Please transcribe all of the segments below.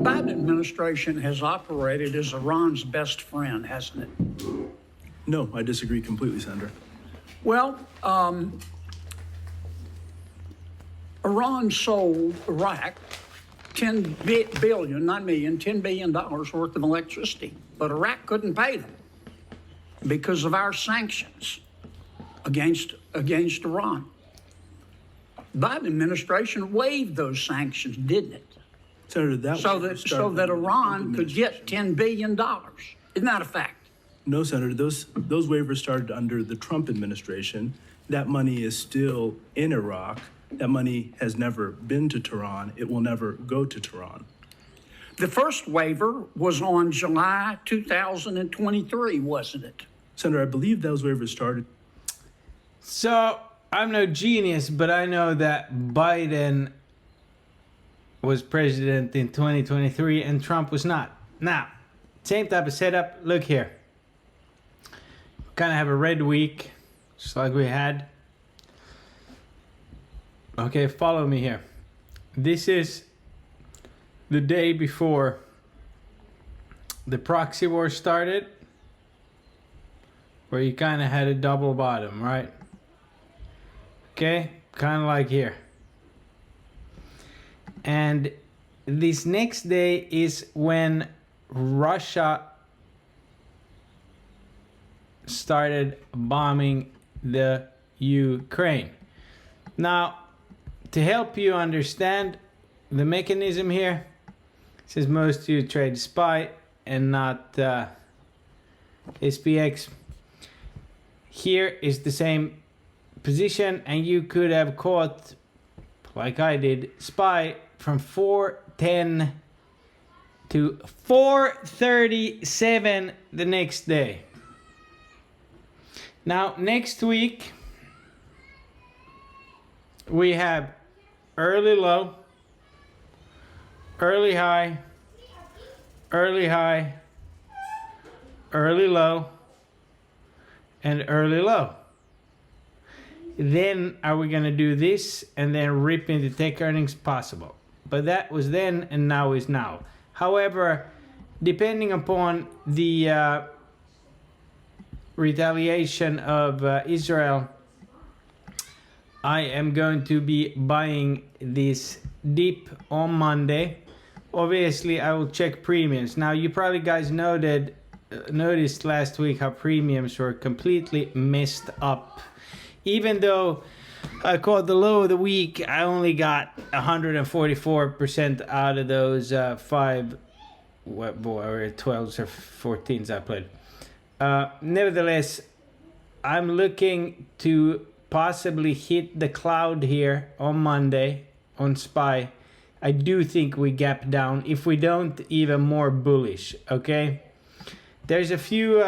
Biden administration has operated as Iran's best friend, hasn't it? No, I disagree completely, Senator. Well, Iran sold Iraq $10 billion, not million, $10 billion worth of electricity, but Iraq couldn't pay them because of our sanctions against Iran. Biden administration waived those sanctions, didn't it? Senator, So that Iran could get $10 billion. Isn't that a fact? No, Senator, those waivers started under the Trump administration. That money is still in Iraq. That money has never been to Tehran. It will never go to Tehran. The first waiver was on July 2023, wasn't it? Senator, I believe those waivers started. So, I'm no genius, but I know that Biden was president in 2023 and Trump was not. Now, same type of setup. Look here. Kind of have a red week, just like we had. Okay, follow me here. This is the day before the proxy war started, where you kind of had a double bottom, right? Okay, kind of like here. And this next day is when Russia started bombing the Ukraine. Now, to help you understand the mechanism here, since most of you trade SPY and not SPX, here is the same position, and you could have caught, like I did, SPY from 410 to 437 the next day. Now, next week, we have early low, early high, early high, early low, and early low. Then are we going to do this and then rip into tech earnings? Possible. But that was then and now is now. However, depending upon the retaliation of Israel, I am going to be buying this dip on Monday. Obviously, I will check premiums. Now, you probably guys noticed last week how premiums were completely messed up. Even though I caught the low of the week, I only got 144% out of those 12s or 14s I played. Nevertheless, I'm looking to possibly hit the cloud here on Monday on SPY. I do think we gap down. If we don't, even more bullish. Okay, there's a few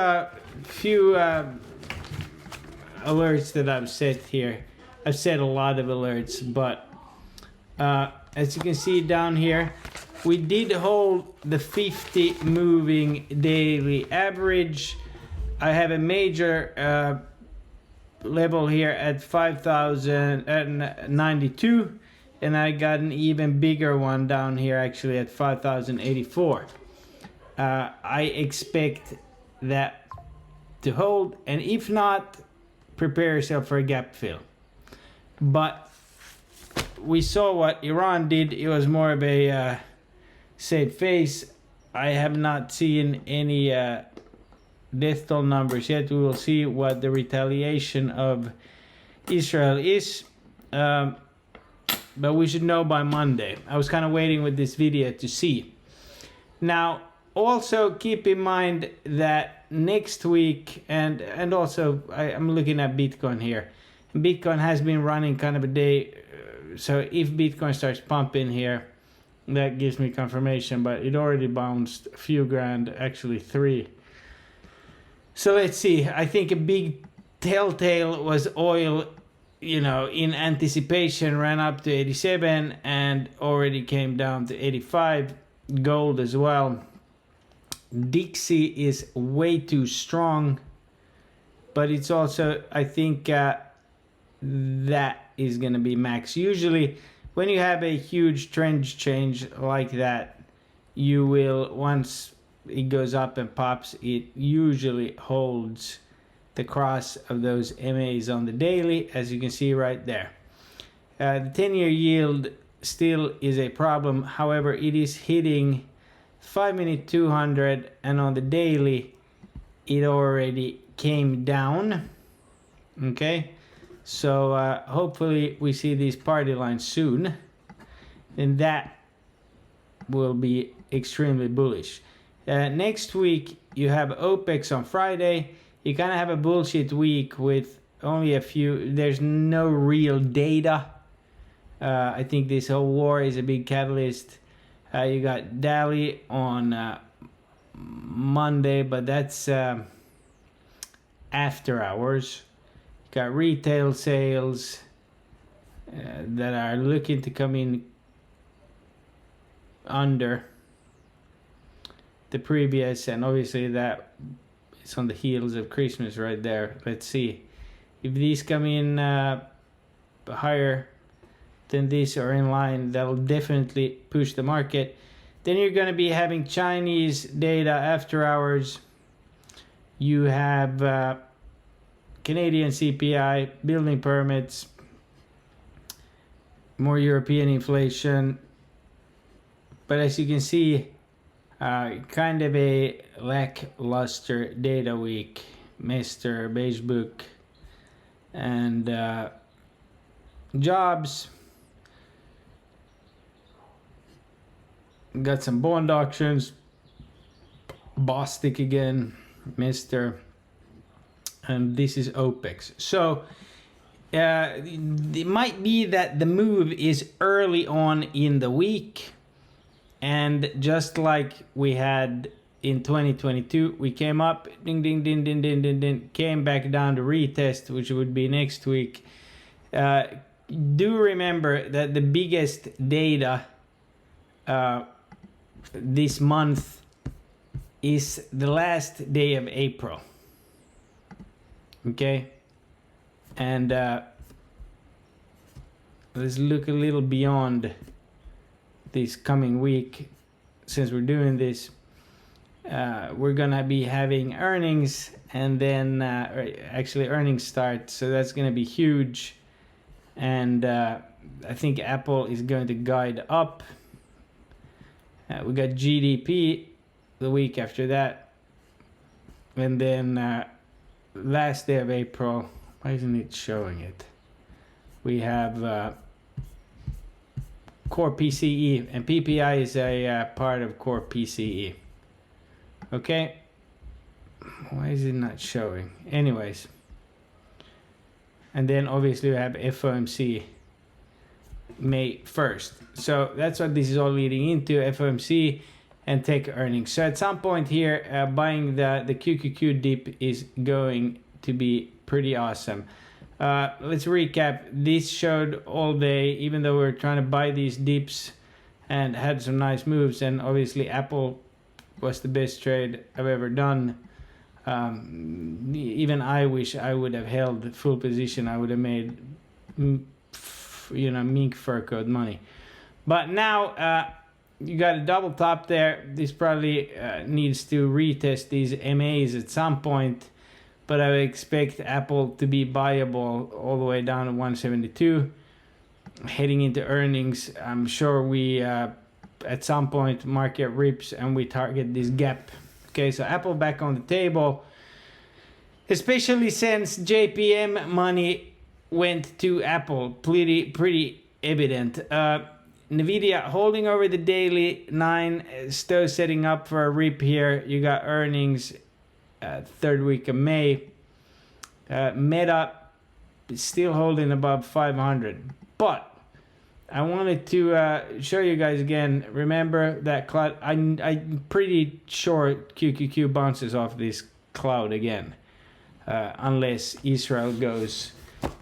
alerts that I've set here. I've set a lot of alerts, but as you can see down here, we did hold the 50 moving daily average. I have a major level here at 5,092, and I got an even bigger one down here actually at 5,084. I expect that to hold, and if not, prepare yourself for a gap fill. But we saw what Iran did. It was more of a safe face. I have not seen any death toll numbers yet. We will see what the retaliation of Israel is, but we should know by Monday. I was kind of waiting with this video to see. Now, also keep in mind that next week, and also I'm looking at Bitcoin here. Bitcoin has been running kind of a day, so if Bitcoin starts pumping here, that gives me confirmation, but it already bounced a few grand, actually 3. So let's see. I think a big telltale was oil, in anticipation ran up to 87 and already came down to 85. Gold as well. Dixie is way too strong, but it's also, I think that is going to be max. Usually when you have a huge trend change like that, you will, once it goes up and pops, it usually holds the cross of those MAs on the daily, as you can see right there. The 10-year yield still is a problem. However, it is hitting 5-minute 200, and on the daily it already came down. Okay, so hopefully we see these party lines soon, and that will be extremely bullish. Next week you have OPEX on Friday. You kind of have a bullshit week with only a few, there's no real data. I think this whole war is a big catalyst. You got DALI on Monday, but that's after hours. You got retail sales that are looking to come in under the previous, and obviously that is on the heels of Christmas right there. Let's see if these come in higher than this or in line. That'll definitely push the market. Then you're going to be having Chinese data after hours. You have Canadian CPI, building permits, more European inflation. But as you can see, kind of a lackluster data week. Mr. Beige Book and jobs. Got some bond auctions. Bostic again, Mr. And this is OPEX. So it might be that the move is early on in the week. And just like we had in 2022, we came up, ding, ding, ding, ding, ding, ding, ding, came back down to retest, which would be next week. Do remember that the biggest data this month is the last day of April. Okay? And let's look a little beyond this coming week. Since we're doing this, we're gonna be having earnings, and then actually earnings start, so that's gonna be huge. And I think Apple is going to guide up. We got GDP the week after that, and then last day of April. Why isn't it showing it? We have core PCE, and PPI is a part of core PCE. Okay, why is it not showing? Anyways, and then obviously we have FOMC May 1st. So that's what this is all leading into, FOMC and tech earnings. So at some point here, buying the QQQ dip is going to be pretty awesome. Let's recap. This showed all day, even though we were trying to buy these dips and had some nice moves, and obviously Apple was the best trade I've ever done. Even I wish I would have held the full position. I would have made mink fur coat money. But now you got a double top there. This probably needs to retest these MAs at some point, but I would expect Apple to be buyable all the way down to 172. Heading into earnings, I'm sure we at some point market rips and we target this gap. Okay, so Apple back on the table, especially since JPM money went to Apple. Pretty evident. Nvidia holding over the daily 9, still setting up for a rip here. You got earnings third week of May. Meta still holding above 500, but I wanted to show you guys again. Remember that cloud? I'm pretty sure QQQ bounces off this cloud again, unless Israel goes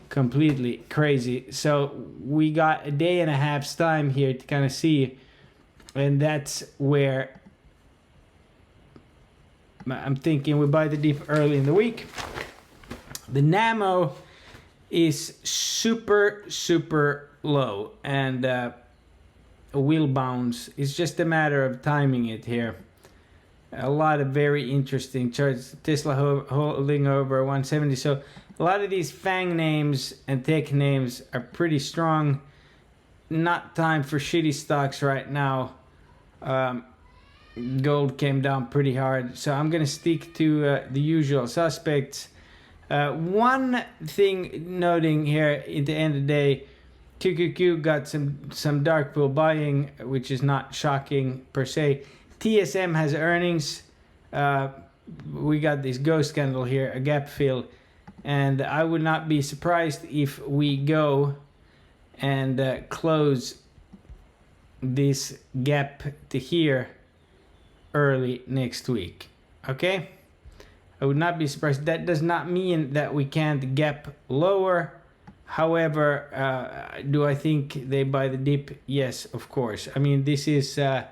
completely crazy. So we got a day and a half's time here to kind of see, and that's where I'm thinking we buy the dip early in the week. The NAMO is super low, and will bounce. It's just a matter of timing it here. A lot of very interesting charts. Tesla holding over 170. So a lot of these FANG names and tech names are pretty strong. Not time for shitty stocks right now. Gold came down pretty hard. So I'm going to stick to the usual suspects. One thing noting here at the end of the day, QQQ got some dark pool buying, which is not shocking per se. TSM has earnings. We got this ghost candle here, a gap fill, and I would not be surprised if we go and close this gap to here early next week. Okay, I would not be surprised. That does not mean that we can't gap lower. However, do I think they buy the dip? Yes, of course. I mean, this is the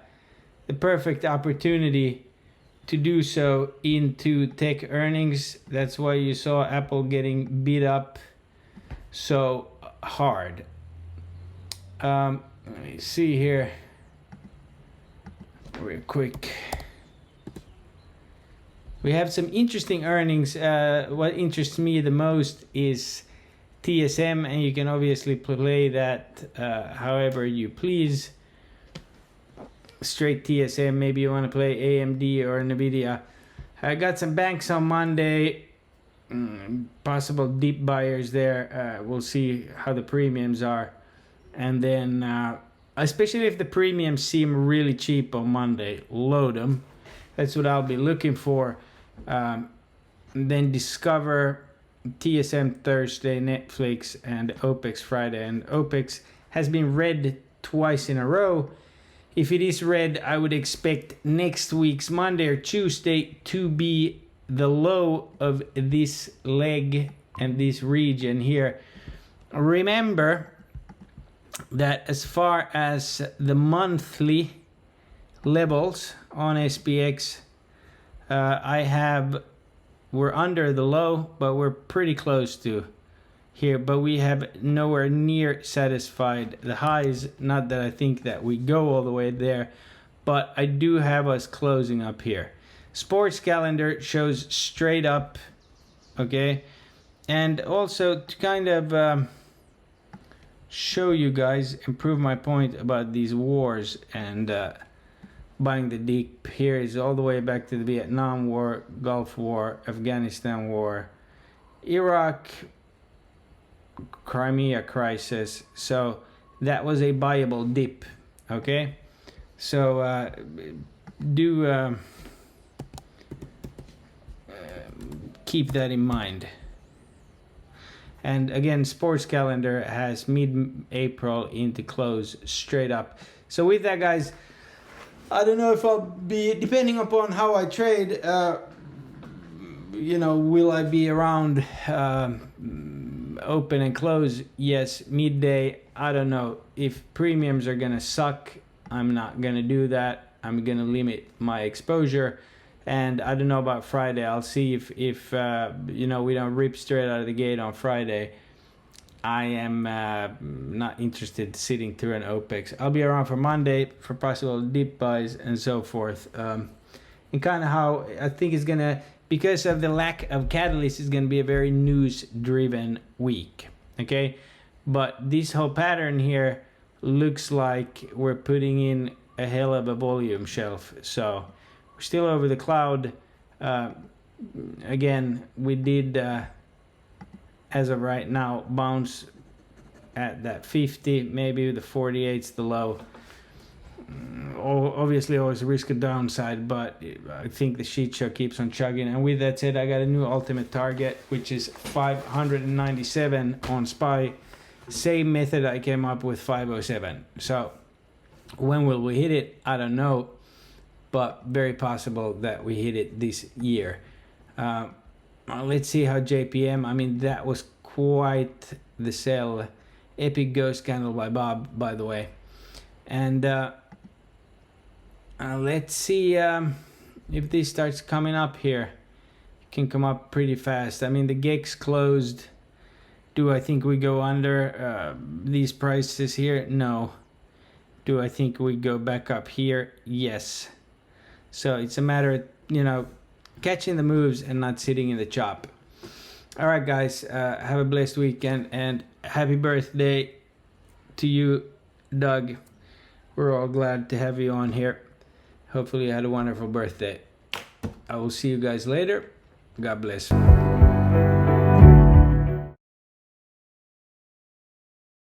perfect opportunity to do so into tech earnings. That's why you saw Apple getting beat up so hard. Let me see here real quick. We have some interesting earnings. What interests me the most is TSM, and you can obviously play that however you please. Straight TSM, maybe you want to play AMD or Nvidia. I got some banks on Monday, possible deep buyers there. We'll see how the premiums are, and then especially if the premiums seem really cheap on Monday, load them. That's what I'll be looking for. Then Discover, TSM Thursday, Netflix, and OPEX Friday. And OPEX has been red twice in a row. If it is red, I would expect next week's Monday or Tuesday to be the low of this leg and this region here. Remember that as far as the monthly levels on SPX, we're under the low, but we're pretty close to here, but we have nowhere near satisfied the highs. Not that I think that we go all the way there, but I do have us closing up here. Sports calendar shows straight up, okay? And also to kind of show you guys and prove my point about these wars and buying the dip, here is all the way back to the Vietnam War, Gulf War, Afghanistan War, Iraq, Crimea crisis. So that was a buyable dip, okay? So do keep that in mind. And again, sports calendar has mid-April into close straight up. So with that, guys, I don't know if I'll be, depending upon how I trade, will I be around open and close? Yes. Midday, I don't know. If premiums are gonna suck, I'm not gonna do that. I'm gonna limit my exposure. And I don't know about Friday. I'll see if we don't rip straight out of the gate on Friday. I am not interested sitting through an OPEX. I'll be around for Monday for possible deep buys and so forth. And kind of how I think it's gonna, because of the lack of catalyst, it's gonna be a very news-driven week. Okay, but this whole pattern here looks like we're putting in a hell of a volume shelf. So we're still over the cloud. Again, we did. As of right now, bounce at that 50, maybe the 48's the low. Obviously always risk a downside, but I think the sheet show keeps on chugging. And with that said, I got a new ultimate target, which is 597 on SPY. Same method I came up with 507. So when will we hit it? I don't know, but very possible that we hit it this year. Let's see how JPM, I mean, that was quite the sell. Epic ghost candle by Bob, by the way. And let's see if this starts coming up here. It can come up pretty fast. I mean, the GEX closed. Do I think we go under these prices here? No. Do I think we go back up here? Yes. So it's a matter of, you know, catching the moves and not sitting in the chop. All right, guys, have a blessed weekend and happy birthday to you, Doug. We're all glad to have you on here. Hopefully you had a wonderful birthday. I will see you guys later. God bless.